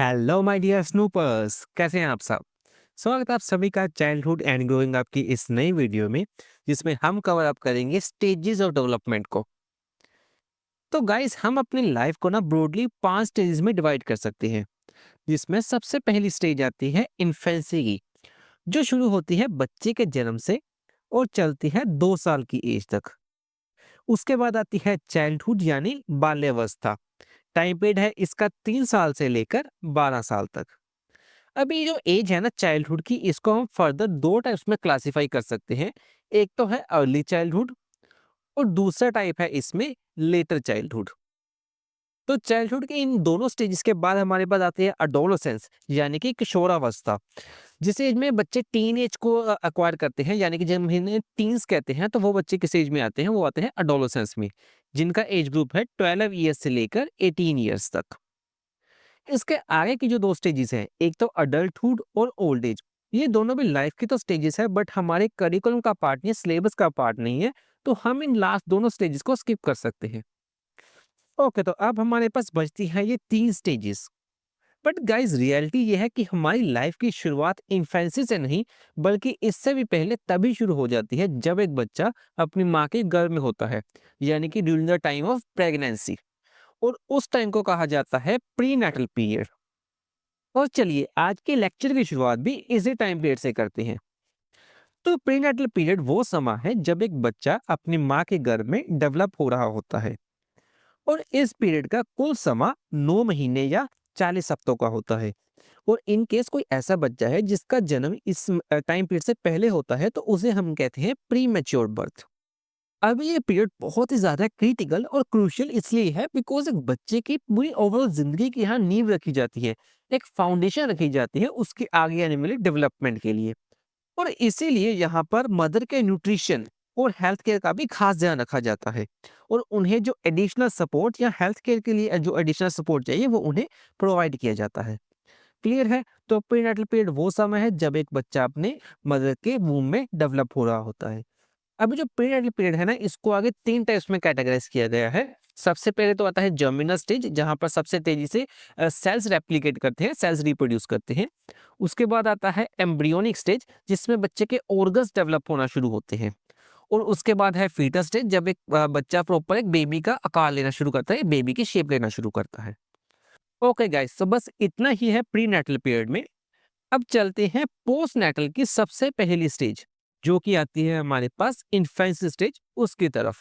Hello my dear स्नूपर्स, कैसे हैं आप सब। स्वागत है आप सभी का चाइल्डहुड एंड ग्रोइंग अप की इस नई वीडियो में, जिसमें हम कवर अप करेंगे स्टेजेस ऑफ डेवलपमेंट को। तो गाइस, हम अपनी लाइफ को ना ब्रॉडली 5 स्टेजेस में डिवाइड कर सकते हैं, जिसमें सबसे पहली स्टेज आती है इन्फेंसी की, जो शुरू होती है बच्चे के जन्म से और चलती है 2 साल की एज तक। उसके बाद आती है चाइल्डहुड यानी बाल्यावस्था। टाइम पीरियड है इसका 3 साल से लेकर 12 साल तक। अभी जो एज है ना चाइल्डहुड की, इसको हम फर्दर दो टाइप्स में क्लासिफाई कर सकते हैं। एक तो है अर्ली चाइल्डहुड और दूसरा टाइप है इसमें लेटर चाइल्डहुड। तो चाइल्डहुड के इन दोनों स्टेजेस के बाद हमारे पास आती है अडोलसेंस यानी कि किशोरावस्था। जिस एज में बच्चे टीन एज को अक्वायर करते हैं, यानी कि जब हम इन्हें टीन्स कहते हैं, तो वो बच्चे किस एज में आते हैं, वो आते हैं अडोलसेंस में, जिनका एज ग्रुप है 12 ईयर्स से लेकर 18 ईयर्स तक। इसके आगे की जो 2 स्टेजेस हैं, एक तो अडल्टहुड और ओल्ड एज। ये दोनों भी लाइफ की तो स्टेजेस है, बट हमारे करिकुलम का पार्ट नहीं है, सिलेबस का पार्ट नहीं है, तो हम इन लास्ट दोनों स्टेजेस को स्किप कर सकते हैं। ओके, तो अब हमारे पास बचती है ये 3 स्टेजेस। बट गाइस, रियलिटी ये है कि हमारी लाइफ की शुरुआत इन्फेंसी से नहीं, बल्कि इससे भी पहले तभी शुरू हो जाती है जब एक बच्चा अपनी माँ के गर्भ में होता है, यानी कि during the time of pregnancy. और उस टाइम को कहा जाता है प्री नेटल पीरियड। और चलिए आज के लेक्चर की शुरुआत भी इसी टाइम पीरियड से करते हैं। तो प्रीनेटल पीरियड वो समय है जब एक बच्चा अपनी माँ के गर्भ में डेवलप हो रहा होता है। और इस पीरियड का कुल समय 9 महीने या 40 हफ्तों का होता है। और इन केस कोई ऐसा बच्चा है जिसका जन्म इस टाइम पीरियड से पहले होता है, तो उसे हम कहते हैं प्री मैच्योर बर्थ। अब ये पीरियड बहुत ही ज्यादा क्रिटिकल और क्रूशियल इसलिए है बिकॉज एक बच्चे की पूरी ओवरऑल जिंदगी की यहाँ नींव रखी जाती है, एक फाउंडेशन रखी जाती है उसके आगे आने वाले डेवलपमेंट के लिए। और इसीलिए यहाँ पर मदर के न्यूट्रिशन और हेल्थ केयर का भी खास ध्यान रखा जाता है। और उन्हें जो एडिशनल सपोर्ट या हेल्थ केयर के लिए जो एडिशनल सपोर्ट चाहिए, वो उन्हें प्रोवाइड किया जाता है। क्लियर है। तो प्रीनेटल पीरियड वो समय है जब एक बच्चा अपने मदर के वूम में डेवलप हो रहा होता है। अभी जो प्रीनेटल पीरियड है ना, इसको आगे 3 टाइप्स में कैटेगराइज किया गया है। सबसे पहले तो आता है जर्मिनल स्टेज, जहां पर सबसे तेजी से सेल्स रेप्लिकेट करते हैं, सेल्स रिप्रोड्यूस करते हैं। उसके बाद आता है एम्ब्रियोनिक स्टेज, जिसमें बच्चे के ऑर्गन्स डेवलप होना शुरू होते हैं। और उसके बाद है फीटस स्टेज, जब एक बच्चा प्रॉपर एक बेबी का आकार लेना शुरू करता है, बेबी की शेप लेना शुरू करता है। ओके गाइस, तो बस इतना ही है प्रीनेटल पीरियड में। अब चलते हैं पोस्ट नेटल की सबसे पहली स्टेज, जो कि आती है हमारे पास इन्फेंसी स्टेज, उसकी तरफ।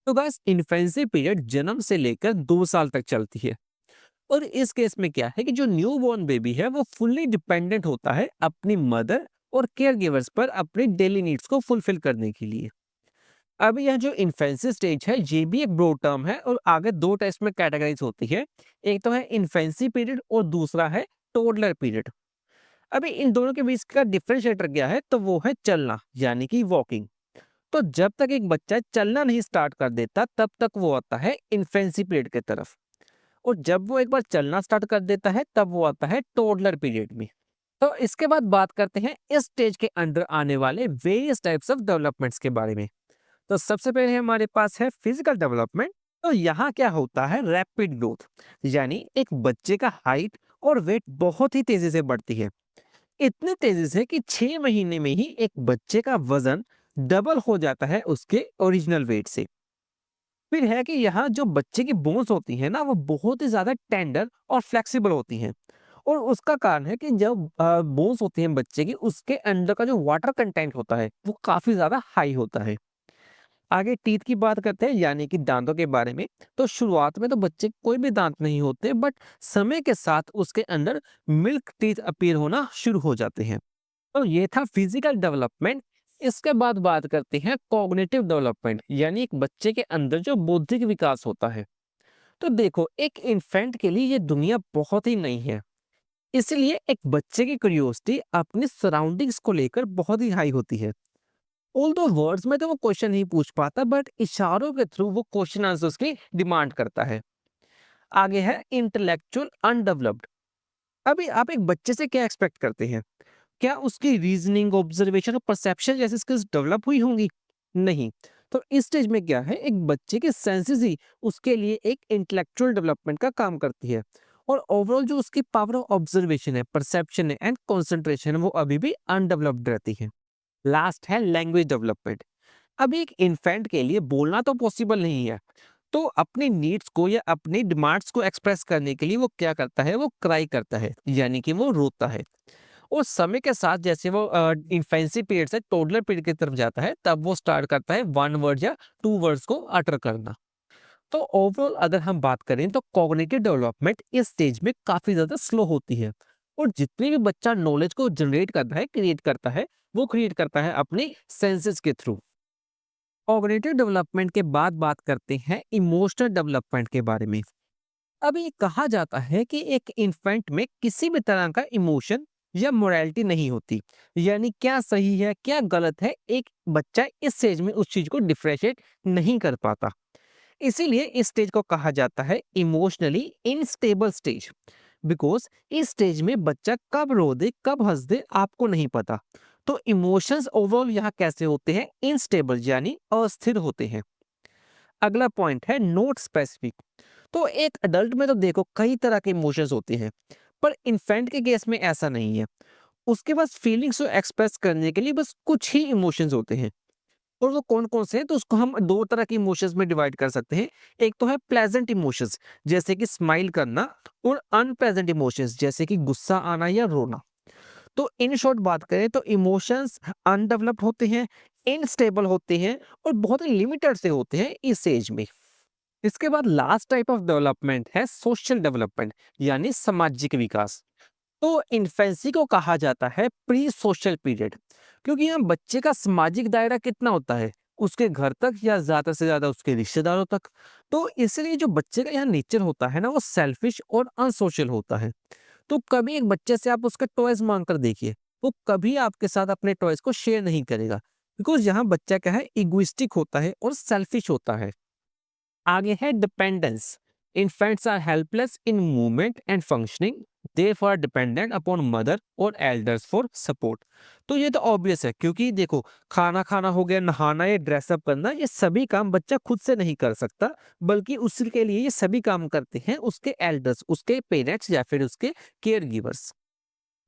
तो गाइस, इन्फेंसी पीरियड जन्म से लेकर 2 साल तक चलती है। और इस केस में क्या है कि जो न्यू बॉर्न बेबी है, वो फुल्ली डिपेंडेंट होता है अपनी मदर और केयर गिवर्स पर अपनी डेली नीड्स को फुलफिल करने के लिए। अब यह जो इन्फेंसी स्टेज है, ये भी एक ब्रॉड टर्म है और आगे 2 टेस्ट में कैटेगराइज होती है। एक तो है इन्फेंसी पीरियड और दूसरा है टोडलर पीरियड। अभी इन दोनों के बीच का डिफरेंशिएटर क्या है, तो वो है चलना यानी कि वॉकिंग। तो जब तक एक बच्चा चलना नहीं स्टार्ट कर देता, तब तक वो आता है इन्फेंसी पीरियड की तरफ। और जब वो एक बार चलना स्टार्ट कर देता है, तब वो आता है टोडलर पीरियड में। तो इसके बाद बात करते हैं इस स्टेज के अंडर आने वाले वेरियस टाइप्स ऑफ डेवलपमेंट्स के बारे में। तो सबसे पहले हमारे पास है फिजिकल डेवलपमेंट। तो यहाँ क्या होता है, रैपिड ग्रोथ, यानी एक बच्चे का हाइट और वेट बहुत ही तेजी से बढ़ती है। इतनी तेजी से कि 6 महीने में ही एक बच्चे का वजन डबल हो जाता है उसके ओरिजिनल वेट से। फिर है कि यहाँ जो बच्चे की बोन्स होती है ना, वो बहुत ही ज्यादा टेंडर और फ्लेक्सिबल होती हैं। और उसका कारण है कि जब बोन्स होती हैं बच्चे की, उसके अंदर का जो वाटर कंटेंट होता है, वो काफी ज्यादा हाई होता है। आगे टीथ की बात करते हैं, यानी कि दांतों के बारे में। तो शुरुआत में तो बच्चे के कोई भी दांत नहीं होते, बट समय के साथ उसके अंदर मिल्क टीथ अपीयर होना शुरू हो जाते हैं। तो ये था फिजिकल डेवलपमेंट। इसके बाद बात करते हैं कॉग्निटिव डेवलपमेंट, यानी एक बच्चे के अंदर जो बौद्धिक विकास होता है। तो देखो, एक इन्फेंट के लिए ये दुनिया बहुत ही नई है, इसलिए एक बच्चे की क्यूरियोसिटी अपनी सराउंडिंग्स को लेकर बहुत ही हाई होती है। ऑल्दो वर्ड्स में तो वो क्वेश्चन नहीं पूछ पाता, बट इशारों के थ्रू वो क्वेश्चन आंसर्स की डिमांड करता है। आगे है इंटेलेक्चुअल अनडेवलप्ड। अभी आप एक बच्चे से क्या एक्सपेक्ट करते हैं? क्या उसकी रीजनिंग, ऑब्जर्वेशन और परसेप्शन जैसी स्किल्स डेवलप हुई होंगी? नहीं। तो इस स्टेज में क्या है, एक बच्चे के सेंसेस ही उसके लिए एक इंटेलेक्चुअल डेवलपमेंट का काम करती है। और ओवरऑल जो उसकी पावर ऑफ ऑब्जर्वेशन है, परसेप्शन है एंड कंसंट्रेशन है, वो अभी भी अनडेवलप्ड रहती है। लास्ट है लैंग्वेज डेवलपमेंट। अभी एक इन्फेंट के लिए बोलना तो पॉसिबल नहीं है, तो अपनी नीड्स को या अपनी डिमांड्स को एक्सप्रेस करने के लिए वो क्या करता है, वो क्राई करता है, यानी कि वो रोता है। और समय के साथ जैसे वो इन्फेंसी पीरियड से टोडलर पीरियड की तरफ जाता है, तब वो स्टार्ट करता है वन वर्ड या टू वर्ड्स को अटर करना। तो ओवरऑल अगर हम बात करें तो कॉग्निटिव डेवलपमेंट इस स्टेज में काफी ज्यादा स्लो होती है। और जितनी भी बच्चा नॉलेज को जनरेट करता है, क्रिएट करता है, वो क्रिएट करता है अपनी सेंसेस के थ्रू। कॉग्निटिव डेवलपमेंट के बाद बात करते हैं इमोशनल डेवलपमेंट के बारे में। अब ये कहा जाता है कि एक इन्फेंट में किसी भी तरह का इमोशन या मोरालिटी नहीं होती, यानी क्या सही है क्या गलत है, एक बच्चा इस स्टेज में उस चीज को डिफरेंशिएट नहीं कर पाता। इसीलिए इस स्टेज को कहा जाता है इमोशनली इनस्टेबल स्टेज। बिकॉज इस स्टेज में बच्चा कब रो दे कब हंस दे आपको नहीं पता। तो इमोशंस ओवरऑल यहाँ कैसे होते हैं, इनस्टेबल यानी अस्थिर होते हैं। अगला पॉइंट है नोट स्पेसिफिक। तो एक अडल्ट में तो देखो कई तरह के इमोशंस होते हैं, पर इन्फेंट के केस में ऐसा नहीं है। उसके पास फीलिंग्स को एक्सप्रेस करने के लिए बस कुछ ही इमोशंस होते हैं। और वो कौन-कौन से हैं, तो उसको हम 2 तरह के इमोशंस में डिवाइड कर सकते हैं। एक तो है प्लेजेंट इमोशंस, जैसे कि स्माइल करना, और अनप्लेजेंट इमोशंस जैसे कि गुस्सा आना या रोना। तो इन शॉर्ट बात करें तो इमोशंस अनडेवलप्ड होते हैं, इनस्टेबल होते हैं और बहुत ही लिमिटेड से होते हैं इस एज में। इसके बाद लास्ट टाइप ऑफ डेवलपमेंट है सोशल डेवलपमेंट, यानी सामाजिक विकास। तो इन्फेंसी को कहा जाता है प्री सोशल पीरियड, क्योंकि यहाँ बच्चे का सामाजिक दायरा कितना होता है, उसके घर तक या ज्यादा से ज्यादा उसके रिश्तेदारों तक। तो इसलिए जो बच्चे का यहाँ नेचर होता है ना, वो सेल्फिश और अनसोशल होता है। तो कभी एक बच्चे से आप उसके टॉयज मांग कर देखिए, वो कभी आपके साथ अपने टॉयज को शेयर नहीं करेगा, बिकॉज यहाँ बच्चा क्या है, इगोइस्टिक होता है और सेल्फिश होता है। आगे है dependence. Infants are helpless in movement and functioning, therefore dependent upon mother और एल्डर्स फॉर सपोर्ट। तो ये तो ऑब्वियस है, क्योंकि देखो खाना खाना हो गया, नहाना या ड्रेसअप करना, ये सभी काम बच्चा खुद से नहीं कर सकता, बल्कि उसके लिए ये सभी काम करते हैं उसके एल्डर्स, उसके पेरेंट्स या फिर उसके केयर गिवर्स।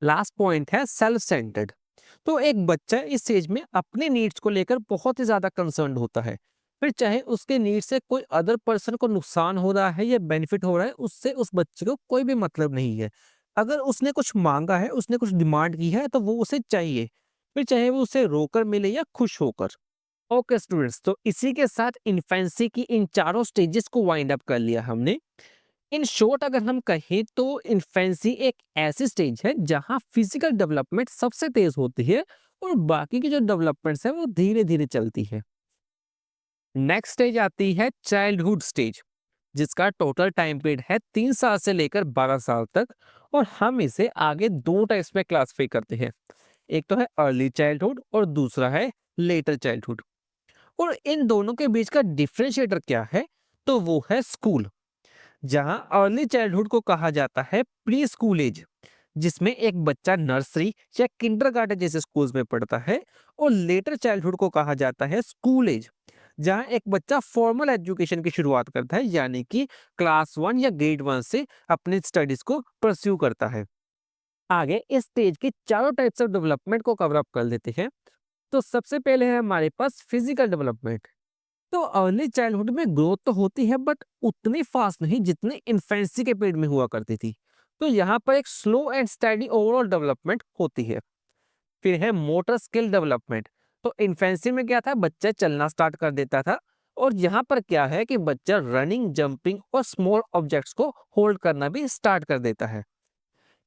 लास्ट पॉइंट है सेल्फ सेंटर्ड। तो एक बच्चा इस एज में अपने नीड्स को लेकर बहुत ही ज्यादा कंसर्न होता है। फिर चाहे उसके नीड से कोई अदर पर्सन को नुकसान हो रहा है या बेनिफिट हो रहा है, उससे उस बच्चे को कोई भी मतलब नहीं है। अगर उसने कुछ मांगा है, उसने कुछ डिमांड की है, तो वो उसे चाहिए, फिर चाहे वो उसे रोकर मिले या खुश होकर। ओके स्टूडेंट्स, तो इसी के साथ इन्फेंसी की इन चारों स्टेजेस को वाइंड अप कर लिया हमने। इन शॉर्ट अगर हम कहें तो इन्फेंसी एक ऐसी स्टेज है जहां फिजिकल डेवलपमेंट सबसे तेज होती है और बाकी की जो डेवलपमेंट्स है वो धीरे धीरे चलती है। नेक्स्ट स्टेज आती है चाइल्डहुड स्टेज, जिसका टोटल टाइम पीरियड है 3 साल से लेकर 12 साल तक। और हम इसे आगे दो टाइप्स में क्लासिफाई करते हैं। एक तो है अर्ली चाइल्डहुड और दूसरा है लेटर चाइल्डहुड। और इन दोनों के बीच का डिफरेंशिएटर क्या है, तो वो है स्कूल। जहां अर्ली चाइल्डहुड को कहा जाता है प्री स्कूल एज, जिसमें एक बच्चा नर्सरी या किंडरगार्टन जैसे स्कूल्स में पढ़ता है। और लेटर चाइल्डहुड को कहा जाता है स्कूल एज, जहां एक बच्चा फॉर्मल एजुकेशन की शुरुआत करता है, यानी कि क्लास 1 या ग्रेड 1 से अपनी स्टडीज को परस्यू करता है। आगे इस स्टेज के चारों टाइप्स ऑफ डेवलपमेंट को कवर अप कर लेते हैं। तो सबसे पहले है हमारे पास फिजिकल डेवलपमेंट। तो अर्ली चाइल्डहुड में ग्रोथ तो होती है, बट उतनी फास्ट नहीं जितनी इन्फेंसी के पीरियड में हुआ करती थी। तो यहाँ पर एक slow and steady overall development होती है। फिर है मोटर स्किल डेवलपमेंट। तो इन्फेंसी में क्या था, बच्चा चलना स्टार्ट कर देता था। और यहाँ पर क्या है कि बच्चा रनिंग, जंपिंग और स्मॉल ऑब्जेक्ट्स को होल्ड करना भी स्टार्ट कर देता है।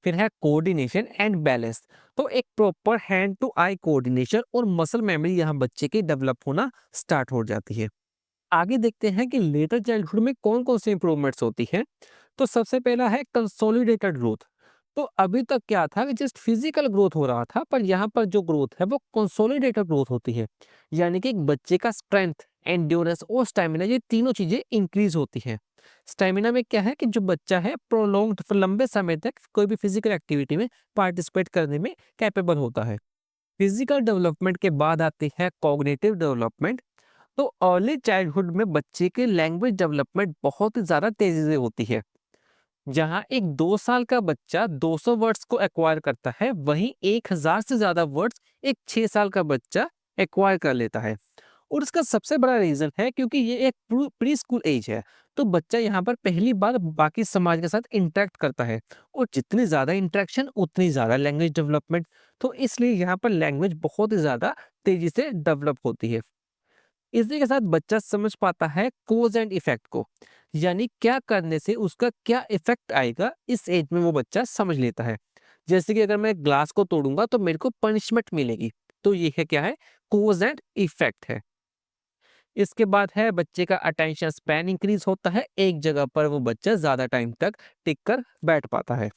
फिर है कोऑर्डिनेशन एंड बैलेंस। तो एक proper hand to eye coordination और मसल मेमोरी यहाँ बच्चे की डेवलप होना स्टार्ट हो जाती है। आगे देखते हैं कि लेटर चाइल्डहुड में कौन कौन सी इंप्रूवमेंट्स होती हैं। तो सबसे पहला है कंसोलिडेटेड ग्रोथ। तो अभी तक क्या था कि जस्ट फिजिकल ग्रोथ हो रहा था, पर यहाँ पर जो ग्रोथ है वो कंसोलिडेटेड ग्रोथ होती है, यानी कि एक बच्चे का स्ट्रेंथ, एंड्योरेंस और स्टैमिना, ये तीनों चीजें इंक्रीज होती हैं। स्टैमिना में क्या है कि जो बच्चा है प्रोलॉन्ग्ड लंबे समय तक कोई भी फिजिकल एक्टिविटी में पार्टिसिपेट करने में कैपेबल होता है। फिजिकल डेवलपमेंट के बाद आती है कॉग्निटिव डेवलपमेंट। तो अर्ली चाइल्डहुड में बच्चे के लैंग्वेज डेवलपमेंट बहुत ही ज़्यादा तेज़ी से होती है। जहाँ एक 2 साल का बच्चा 200 वर्ड्स को एक्वायर करता है, वहीं 1000 से ज़्यादा वर्ड्स एक 6 साल का बच्चा एक्वायर कर लेता है। और इसका सबसे बड़ा रीज़न है क्योंकि ये एक प्री स्कूल एज है, तो बच्चा यहाँ पर पहली बार बाकी समाज के साथ इंटरैक्ट करता है और जितनी ज़्यादा इंटरैक्शन उतनी ज़्यादा लैंग्वेज डेवलपमेंट, तो इसलिए यहाँ पर लैंग्वेज बहुत ही ज़्यादा तेज़ी से डेवलप होती है। इसी के साथ बच्चा समझ पाता है कोज़ एंड इफ़ेक्ट को, यानी क्या करने से उसका क्या इफ़ेक्ट आएगा, इस एज में वो बच्चा समझ लेता है। जैसे कि अगर मैं ग्लास को तोड़ूँगा तो मेरे को पनिशमेंट मिलेगी, तो ये है क्या है, कोज़ एंड इफ़ेक्ट है। इसके बाद है बच्चे का अटेंशन स्पैन इंक्रीज़ होता है, एक जगह पर वो बच्चा ज़्यादा टाइम तक टिक कर बैठ पाता है।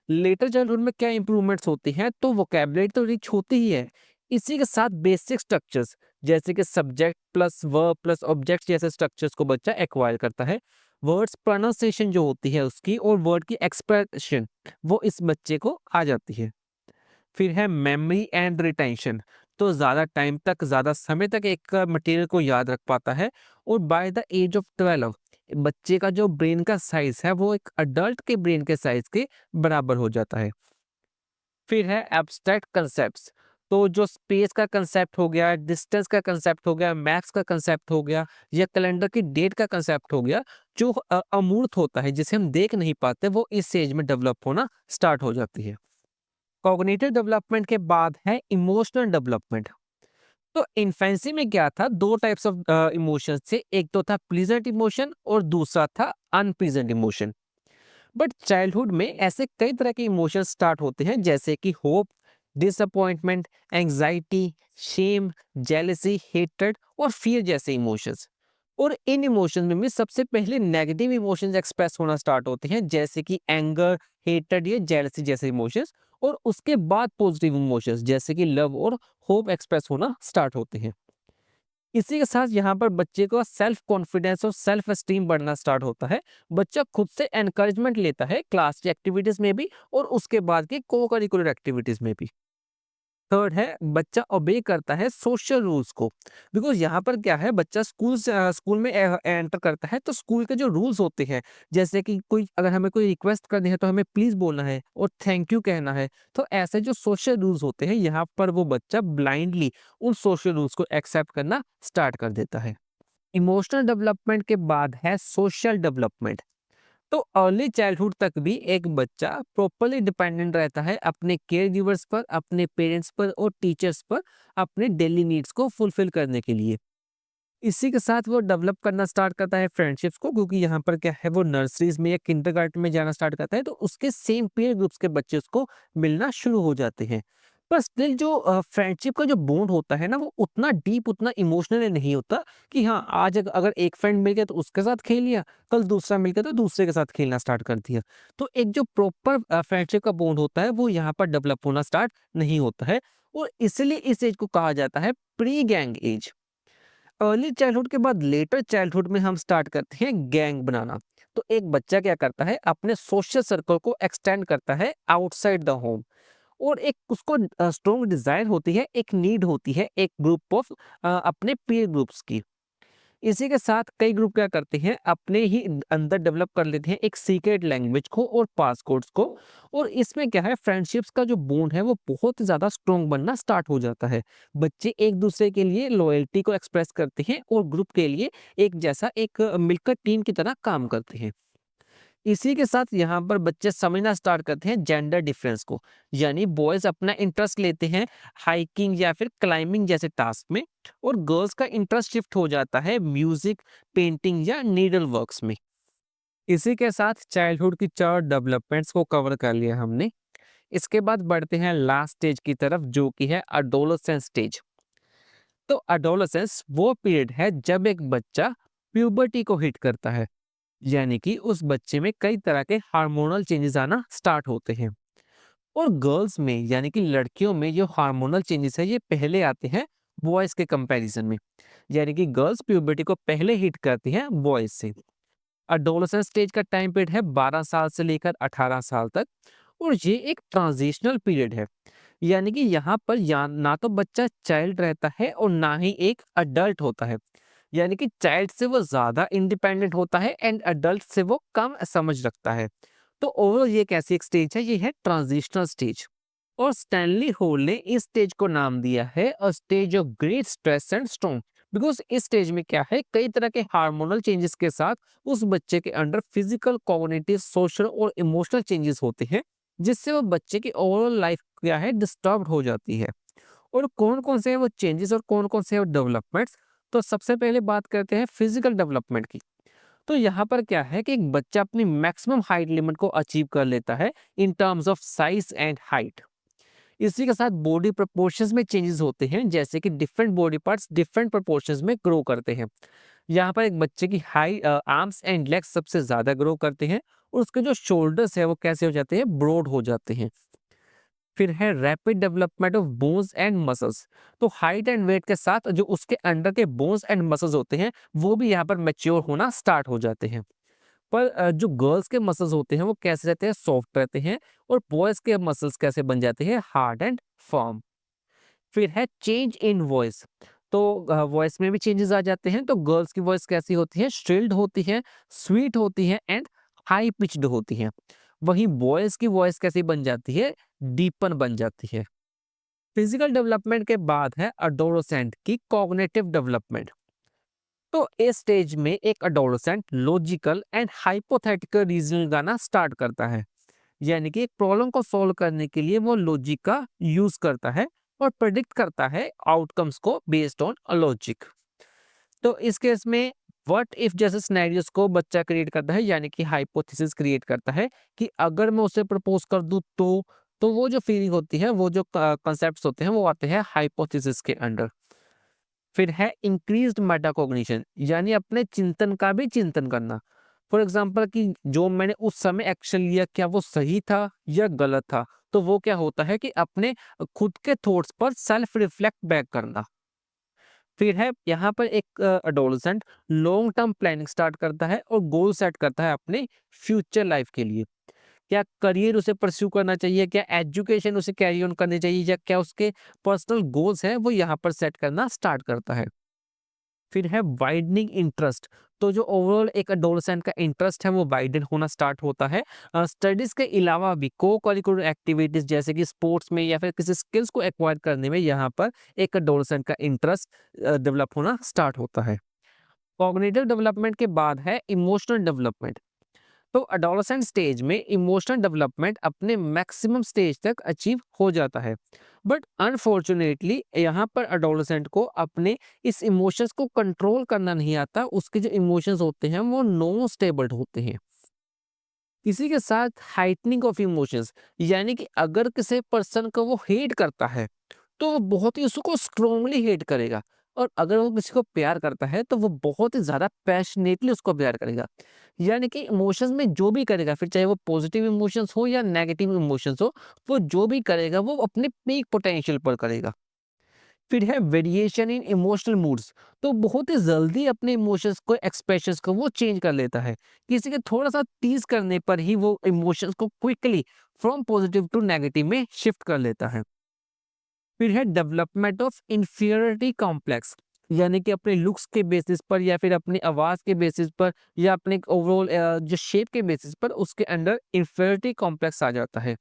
लेटर चाइल्डहुड में क्या इंप्रूवमेंट्स होती हैं, तो वोकैबुलरी तो रिच होती ही है, इसी के साथ बेसिक स्ट्रक्चर्स जैसे कि subject plus verb plus object जैसे स्ट्रक्चर्स को बच्चा एक्वायर करता है। वर्ड्स प्रोनाउंसिएशन जो होती है उसकी और वर्ड की एक्सप्रेशन वो इस बच्चे को आ जाती है। फिर है मेमोरी एंड रिटेंशन, तो ज़्यादा टाइम तक ज़्यादा समय तक एक मटेरियल को याद रख पाता है। और बाय द एज ऑफ 12 बच्चे का जो ब्रेन का साइज है वो एक अडल्ट के ब्रेन के साइज के बराबर हो जाता है। फिर है एब्स्ट्रैक्ट कंसेप्ट्स, तो जो स्पेस का कंसेप्ट हो गया, डिस्टेंस का कंसेप्ट हो गया, मैथ्स का कंसेप्ट हो गया या कैलेंडर की डेट का कंसेप्ट हो गया, जो अमूर्त होता है जिसे हम देख नहीं पाते, वो इस एज में डेवलप होना स्टार्ट हो जाती है। कॉग्निटिव डेवलपमेंट के बाद है इमोशनल डेवलपमेंट। तो इन्फेंसी में क्या था, दो टाइप्स ऑफ इमोशंस थे, एक तो था प्लीजेंट इमोशन और दूसरा था अनप्लीजेंट इमोशन। बट चाइल्डहुड में ऐसे कई तरह के इमोशंस स्टार्ट होते हैं जैसे कि hope, disappointment, anxiety, shame, jealousy, hatred और फियर जैसे इमोशंस। और इन इमोशंस में भी सबसे पहले नेगेटिव इमोशंस एक्सप्रेस होना स्टार्ट होते हैं जैसे कि एंगर, हेट्रेड या जेलसी जैसे इमोशंस। और उसके बाद पॉजिटिव इमोशंस जैसे कि लव और होप एक्सप्रेस होना स्टार्ट होते हैं। इसी के साथ यहाँ पर बच्चे को सेल्फ कॉन्फिडेंस और सेल्फ एस्टीम बढ़ना स्टार्ट होता है। बच्चा खुद से एनकरेजमेंट लेता है क्लास की एक्टिविटीज में भी और उसके बाद की को करिकुलर एक्टिविटीज में भी। थर्ड है बच्चा ओबे करता है सोशल रूल्स को। बिकॉज यहाँ पर क्या है, बच्चा स्कूल में एंटर करता है तो स्कूल के जो रूल्स होते हैं, जैसे कि कोई अगर हमें कोई रिक्वेस्ट करनी है तो हमें प्लीज बोलना है और थैंक यू कहना है। तो ऐसे जो सोशल रूल्स होते हैं यहाँ पर वो बच्चा ब्लाइंडली उन सोशल रूल्स को एक्सेप्ट करना स्टार्ट कर देता है। इमोशनल डेवलपमेंट के बाद है सोशल डेवलपमेंट। तो अर्ली चाइल्डहुड तक भी एक बच्चा प्रॉपरली डिपेंडेंट रहता है अपने केयर गिवर्स पर, अपने पेरेंट्स पर और टीचर्स पर, अपने डेली नीड्स को फुलफिल करने के लिए। इसी के साथ वो डेवलप करना स्टार्ट करता है फ्रेंडशिप्स को, क्योंकि यहाँ पर क्या है, वो नर्सरीज में या किंडरगार्टन में जाना स्टार्ट करता है तो उसके सेम पीयर ग्रुप्स के बच्चे उसको मिलना शुरू हो जाते हैं। पर स्टिल जो फ्रेंडशिप का जो बॉन्ड होता है ना, वो उतना डीप उतना इमोशनल नहीं होता कि हाँ आज अगर एक फ्रेंड मिल गया तो उसके साथ खेल लिया, कल दूसरा मिल गया तो दूसरे के साथ खेलना स्टार्ट कर दिया। तो एक जो प्रॉपर फ्रेंडशिप का बॉन्ड होता है वो यहाँ पर डेवलप होना स्टार्ट नहीं होता है। और इसलिए इस एज को कहा जाता है pre gang as. Early childhood के बाद लेटर चाइल्डहुड में हम स्टार्ट करते हैं गैंग बनाना। तो एक बच्चा क्या करता है, अपने सोशल सर्कल को एक्सटेंड करता है आउटसाइड द होम। और एक उसको स्ट्रॉन्ग डिजायर होती है, एक नीड होती है एक ग्रुप ऑफ अपने पीयर ग्रुप्स की। इसी के साथ कई ग्रुप क्या करते हैं, अपने ही अंदर डेवलप कर लेते हैं एक सीक्रेट लैंग्वेज को और पासकोड्स को। और इसमें क्या है, फ्रेंडशिप्स का जो बॉन्ड है वो बहुत ही ज्यादा स्ट्रॉन्ग बनना स्टार्ट हो जाता है। बच्चे एक दूसरे के लिए लॉयल्टी को एक्सप्रेस करते हैं और ग्रुप के लिए एक जैसा एक मिलकर टीम की तरह काम करते हैं। इसी के साथ यहाँ पर बच्चे समझना स्टार्ट करते हैं जेंडर डिफरेंस को, यानी बॉयज अपना इंटरेस्ट लेते हैं हाइकिंग या फिर क्लाइंबिंग जैसे टास्क में, और गर्ल्स का इंटरेस्ट शिफ्ट हो जाता है म्यूजिक, पेंटिंग या नीडल वर्क्स में। इसी के साथ चाइल्डहुड की चार डेवलपमेंट्स को कवर कर लिया हमने। इसके बाद बढ़ते हैं लास्ट स्टेज की तरफ जो कि है अडोलसेंस स्टेज। तो अडोलसेंस वो पीरियड है जब एक बच्चा प्यूबर्टी को हिट करता है, यानी कि उस बच्चे में कई तरह के हार्मोनल चेंजेस आना स्टार्ट होते हैं। और गर्ल्स में यानी कि लड़कियों में जो हार्मोनल चेंजेस है ये पहले आते हैं बॉयज के कंपैरिजन में, यानी कि गर्ल्स प्यूबर्टी को पहले हिट करती हैं बॉयज से। अडोलसेंस स्टेज का टाइम पीरियड है 12 साल से लेकर 18 साल तक। और ये एक ट्रांजिशनल पीरियड है, यानी कि यहाँ पर ना तो बच्चा चाइल्ड रहता है और ना ही एक अडल्ट होता है। यानी कि चाइल्ड से वो ज़्यादा इंडिपेंडेंट होता है एंड अडल्ट से वो कम समझ रखता है। तो ओवरऑल ये एक ऐसी एक स्टेज है, ये है ट्रांजिशनल स्टेज। और स्टैनली होल ने इस स्टेज को नाम दिया है अ stage of great stress and storm. Because इस स्टेज में क्या है, कई तरह के हार्मोनल चेंजेस के साथ उस बच्चे के अंडर फिजिकल, कॉग्निटिव, सोशल और इमोशनल चेंजेस होते हैं, जिससे वो बच्चे की ओवरऑल लाइफ क्या है, डिस्टर्ब हो जाती है। और कौन-कौन से हैं वो चेंजेस और कौन-कौन से हैं वो डेवलपमेंट्स? तो सबसे पहले बात करते हैं फिजिकल डेवलपमेंट की। तो यहाँ पर क्या है कि एक बच्चा अपनी मैक्सिमम हाइट लिमिट को अचीव कर लेता है in terms of size and height. इसी के साथ बॉडी प्रोपोर्शंस में चेंजेस होते हैं, जैसे कि different body parts different proportions में ग्रो करते हैं। यहाँ पर एक बच्चे की आर्म्स एंड लेग्स सबसे ज़्यादा ग्रो करते हैं और उसके जो शोल्डर्स है वो कैसे हो जाते हैं, ब्रॉड हो जाते हैं। फिर है rapid development of bones and muscles. तो हाइट एंड वेट के साथ जो उसके अंडर के बोन्स एंड मसल्स होते हैं वो भी यहाँ पर मैच्योर होना स्टार्ट हो जाते हैं। पर जो गर्ल्स के मसल्स होते हैं वो कैसे रहते हैं, सॉफ्ट रहते हैं। और बॉयज के मसल्स कैसे बन जाते हैं, हार्ड एंड फर्म। फिर है चेंज इन वॉइस। तो वॉइस में भी चेंजेस आ जाते हैं। तो गर्ल्स की वॉइस कैसी होती है, श्रिल्ड होती है, स्वीट होती है एंड हाई पिच्ड होती है। वहीं बॉयज की वॉइस कैसी बन जाती है, डीपन बन जाती है। फिजिकल डेवलपमेंट के बाद है अडोलसेंट की कॉग्निटिव डेवलपमेंट। तो इस स्टेज में एक adolescent logical and hypothetical reasoning गाना स्टार्ट करता है। यानी कि एक प्रॉब्लम को सॉल्व करने के लिए वो लॉजिक का यूज करता है और प्रेडिक्ट करता है आउटकम्स को बेस्ड ऑन लॉजिक। तो इस केस में व्हाट इफ जैसे सिनेरियोस को बच्चा क्रिएट करता है, यानी कि हाइपोथेसिस क्रिएट करता है कि अगर मैं उसे प्रपोज कर दूं तो वो जो फीलिंग होती है, वो जो कॉन्सेप्ट्स होते हैं वो आते हैं हाइपोथेसिस के अंडर। फिर है इंक्रीज्ड मेटाकॉग्निशन, यानी अपने चिंतन का भी चिंतन करना। फॉर एग्जाम्पल कि जो मैंने उस समय एक्शन लिया क्या वो सही था या गलत था। तो वो क्या होता है कि अपने खुद के थॉट्स पर सेल्फ रिफ्लेक्ट बैक करना। फिर है यहाँ पर एक adolescent long term planning start करता है और गोल सेट करता है अपने फ्यूचर लाइफ के लिए। क्या करियर उसे परस्यू करना चाहिए, क्या एजुकेशन उसे कैरी ऑन करनी चाहिए, या क्या उसके पर्सनल गोल्स हैं वो यहाँ पर सेट करना स्टार्ट करता है। फिर है वाइडनिंग इंटरेस्ट। तो जो ओवरऑल एक एडोलसेंट का इंटरेस्ट है वो वाइडन होना स्टार्ट होता है। स्टडीज के अलावा भी को करिकुलर एक्टिविटीज जैसे कि स्पोर्ट्स में या फिर किसी स्किल्स को एक्वायर करने में यहाँ पर एक एडोलसेंट का इंटरेस्ट डेवलप होना स्टार्ट होता है। कॉग्निटिव डेवलपमेंट के बाद है इमोशनल डेवलपमेंट। तो एडोलेसेंट स्टेज में इमोशनल डेवलपमेंट अपने मैक्सिमम स्टेज तक अचीव हो जाता है। बट अनफॉर्चुनेटली यहाँ पर एडोलेसेंट को अपने इस इमोशंस को कंट्रोल करना नहीं आता। उसके जो इमोशंस होते हैं वो नो स्टेबल होते हैं। इसी के साथ हाइटनिंग ऑफ इमोशंस, यानी कि अगर किसी पर्सन को वो हेट करता है तो वो बहुत ही उसको स्ट्रोंगली हेट करेगा। और अगर वो किसी को प्यार करता है तो वो बहुत ही ज्यादा पैशनेटली उसको प्यार करेगा। यानी कि इमोशंस में जो भी करेगा, फिर चाहे वो पॉजिटिव इमोशंस हो या नेगेटिव इमोशंस हो, वो जो भी करेगा वो अपने पीक पोटेंशियल पर करेगा। फिर है वेरिएशन इन इमोशनल मूड्स। तो बहुत ही जल्दी अपने इमोशंस को, एक्सप्रेशंस को वो चेंज कर लेता है। किसी के थोड़ा सा टीज करने पर ही वो इमोशंस को quickly from positive to negative में शिफ्ट कर लेता है। फिर है डेवलपमेंट ऑफ इंफीरियरिटी कॉम्प्लेक्स, यानी कि अपने लुक्स के बेसिस पर या फिर अपनी आवाज के बेसिस पर या अपने ओवरऑल जो शेप के बेसिस पर उसके अंदर इंफीरियरिटी कॉम्प्लेक्स आ जाता है।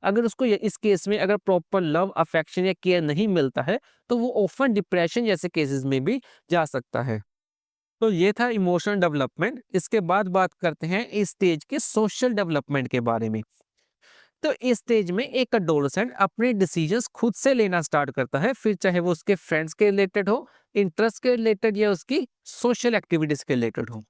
अगर उसको इस केस में अगर प्रॉपर लव, अफेक्शन या केयर नहीं मिलता है तो वो ऑफन डिप्रेशन जैसे केसेस में भी जा सकता है। तो ये था इमोशनल डेवलपमेंट। इसके बाद बात करते हैं इस स्टेज के सोशल डेवलपमेंट के बारे में। तो इस स्टेज में एक एडोलसेंट अपने डिसीजंस खुद से लेना स्टार्ट करता है, फिर चाहे वो उसके फ्रेंड्स के रिलेटेड हो, इंटरेस्ट के रिलेटेड या उसकी सोशल एक्टिविटीज के रिलेटेड हो।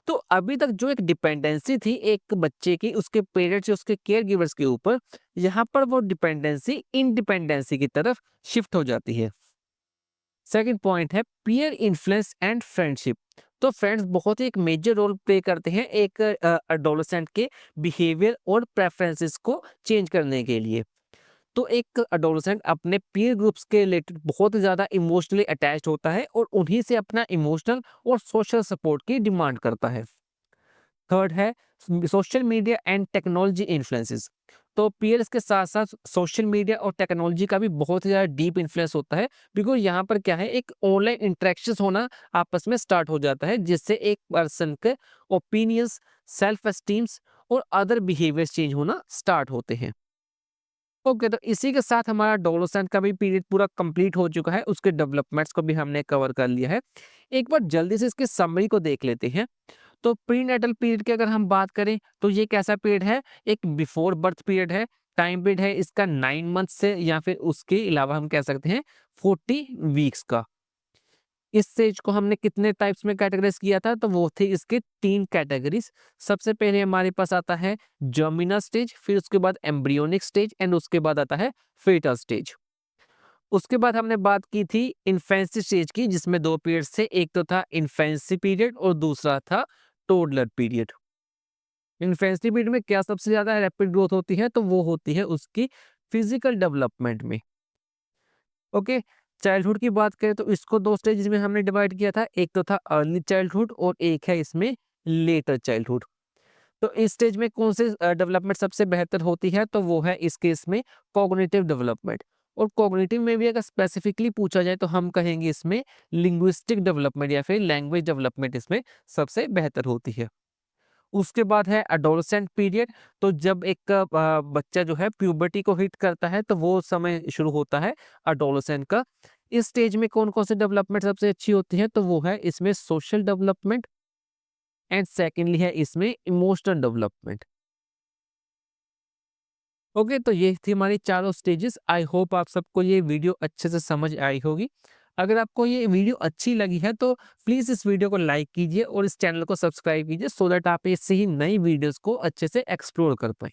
तो अभी तक जो एक डिपेंडेंसी थी एक बच्चे की उसके पेरेंट्स या उसके केयर गिवर्स के ऊपर, यहाँ पर वो डिपेंडेंसी इंडिपेंडेंसी की तरफ शिफ्ट हो जाती है। सेकंड पॉइंट है पीयर इन्फ्लुएंस एंड फ्रेंडशिप। तो फ्रेंड्स बहुत ही एक मेजर रोल प्ले करते हैं एक एडोलसेंट के बिहेवियर और प्रेफरेंसेस को चेंज करने के लिए। तो एक एडोलसेंट अपने पीयर ग्रुप्स के रिलेटेड बहुत ही ज्यादा इमोशनली अटैच्ड होता है और उन्हीं से अपना इमोशनल और सोशल सपोर्ट की डिमांड करता है। थर्ड है social media and technology influences. तो पीयर्स के साथ-साथ सोशल मीडिया और टेक्नोलॉजी का भी बहुत ही ज़्यादा डीप इन्फ्लुएंस होता है, बिकॉज़ यहाँ पर क्या है, एक ऑनलाइन इंटरेक्शंस होना आपस में स्टार्ट हो जाता है, जिससे एक पर्सन के ओपिनियंस, सेल्फ एस्टीम्स और अदर बिहेवियर्स चेंज होना स्टार्ट होते हैं। ओके, तो इसी के साथ हमारा एडोलसेंट का भी पीरियड पूरा कंप्लीट हो चुका है, उसके डेवलपमेंट्स को भी हमने कवर कर लिया है। एक बार जल्दी से इसकी समरी को देख लेते हैं। तो प्रीनेटल पीरियड की अगर हम बात करें तो ये कैसा पीरियड है? एक बिफोर बर्थ पीरियड है। टाइम पीरियड है इसका 9 मंथ से या फिर उसके अलावा हम कह सकते हैं 40 वीक्स का। इस स्टेज को हमने कितने टाइप्स में कैटेगराइज किया था? तो वो थे इसके 3 कैटेगरीज। सबसे पहले हमारे पास आता है जर्मिनल स्टेज, फिर उसके बाद एम्ब्रियोनिक स्टेज एंड उसके बाद आता है फेटल स्टेज। उसके बाद हमने बात की थी इन्फेंसी स्टेज की, जिसमें 2 पीरियड्स थे। एक तो था इन्फेंसी पीरियड और दूसरा था टोडलर पीरियड। इन्फेंसी पीरियड में क्या सबसे ज़्यादा रैपिड ग्रोथ होती है? तो वो होती है उसकी फिजिकल डेवलपमेंट में। ओके, चाइल्डहुड की बात करें तो इसको 2 स्टेजेस में हमने डिवाइड किया था। एक तो था अर्ली चाइल्डहुड और एक है इसमें लेटर चाइल्डहुड। तो इस स्टेज में कौन से डेवलपमेंट सबसे बेहतर होती है? तो वो है इस केस में कॉग्निटिव डेवलपमेंट। और कॉग्निटिव में भी अगर स्पेसिफिकली पूछा जाए तो हम कहेंगे इसमें लिंग्विस्टिक डेवलपमेंट या फिर लैंग्वेज डेवलपमेंट इसमें सबसे बेहतर होती है। उसके बाद है एडोलसेंट पीरियड। तो जब एक बच्चा जो है प्यूबर्टी को हिट करता है तो वो समय शुरू होता है एडोलसेंट का। इस स्टेज में कौन-कौन से डेवलपमेंट सबसे अच्छी होती है? तो वो है इसमें सोशल डेवलपमेंट एंड सेकेंडली है इसमें इमोशनल डेवलपमेंट। ओके, तो ये थी हमारी चारों स्टेजेस। आई होप आप सबको ये वीडियो अच्छे से समझ आई होगी। अगर आपको ये वीडियो अच्छी लगी है तो प्लीज़ इस वीडियो को लाइक कीजिए और इस चैनल को सब्सक्राइब कीजिए, सो दैट आप इससे ही नई वीडियोस को अच्छे से एक्सप्लोर कर पाएँ।